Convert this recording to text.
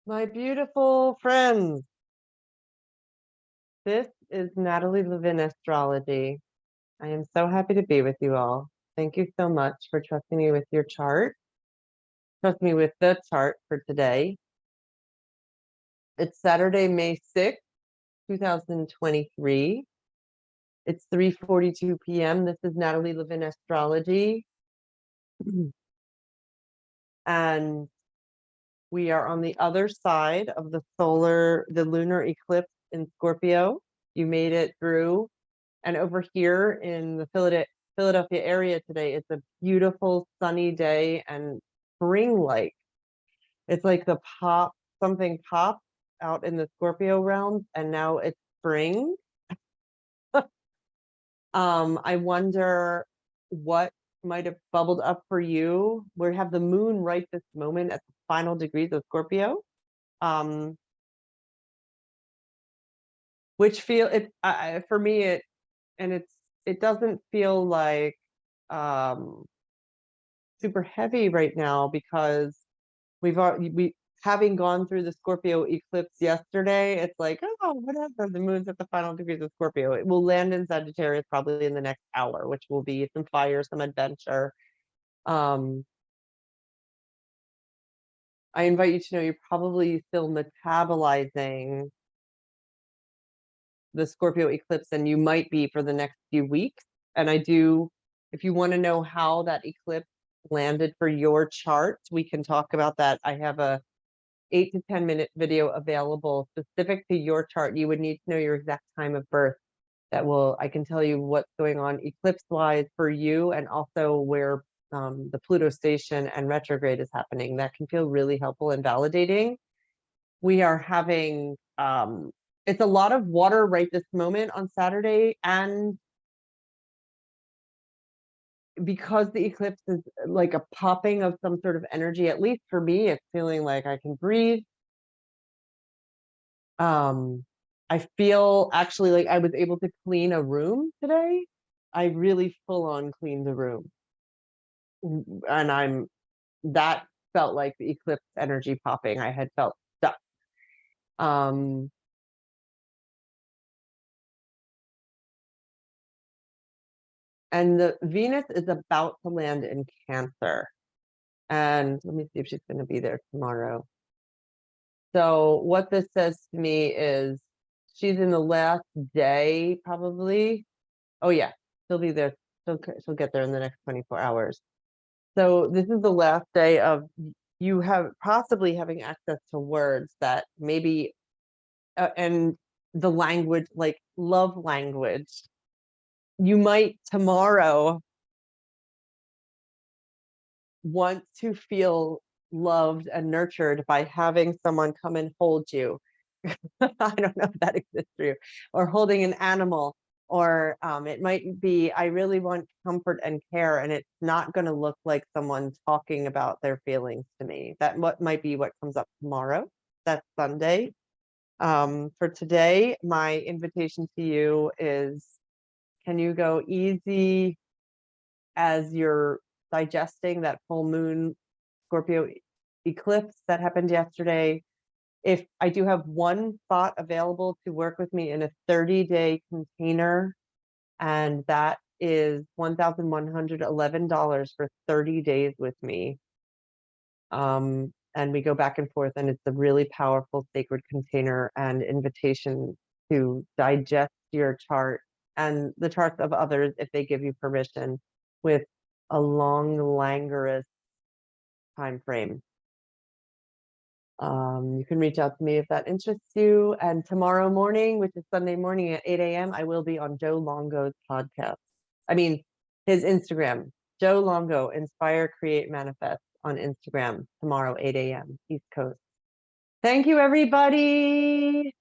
My beautiful friends, this is Natalie Levin Astrology. I am so happy to be with you all. Thank you so much for trusting me with your chart. Trust me with the chart for today. It's Saturday, May 6th, 2023. It's 3:42 p.m. This is Natalie Levin Astrology. And we are on the other side of the lunar eclipse in Scorpio. You made it through. And over here in the Philadelphia area today, it's a beautiful sunny day and spring-like. It's like something popped out in the Scorpio realm, and now it's spring. I wonder what might have bubbled up for you. We have the moon right this moment at the final degrees of Scorpio. Which feel it for me it doesn't feel like super heavy right now because we having gone through the Scorpio eclipse yesterday, it's like, oh, whatever, the moon's at the final degrees of Scorpio. It will land in Sagittarius probably in the next hour, which will be some fire, some adventure. I invite you to know you're probably still metabolizing the Scorpio eclipse, and you might be for the next few weeks. And if you want to know how that eclipse landed for your chart, we can talk about that. I have a 8 to 10 minute video available specific to your chart. You would need to know your exact time of birth. I can tell you what's going on eclipse wise for you, and also where the Pluto station and retrograde is happening. That can feel really helpful and validating. We are having it's a lot of water right this moment on Saturday, and because the eclipse is like a popping of some sort of energy, at least for me, it's feeling like I can breathe. I feel actually like I was able to clean a room today. I really full on cleaned the room. And that felt like the eclipse energy popping. I had felt stuck. And the Venus is about to land in Cancer. And let me see if she's going to be there tomorrow. So what this says to me is she's in the last day, probably. Oh yeah, she'll be there. She'll get there in the next 24 hours. So this is the last day of you possibly having access to words that maybe, and the language, like love language. You might tomorrow want to feel loved and nurtured by having someone come and hold you. I don't know if that exists for you, or holding an animal, or it might be, I really want comfort and care, and it's not going to look like someone talking about their feelings to me. Might be what comes up tomorrow. That's Sunday. For today, my invitation to you is, can you go easy as you're digesting that full moon Scorpio eclipse that happened yesterday? If I do have one spot available to work with me in a 30-day container, and that is $1,111 for 30 days with me. And we go back and forth, and it's a really powerful sacred container and invitation to digest your chart and the charts of others if they give you permission, with a long, languorous time frame. You can reach out to me if that interests you. And tomorrow morning, which is Sunday morning at 8 a.m., I will be on Joe Longo's podcast. His Instagram, Joe Longo, Inspire, Create, Manifest on Instagram tomorrow, 8 a.m. East Coast. Thank you, everybody.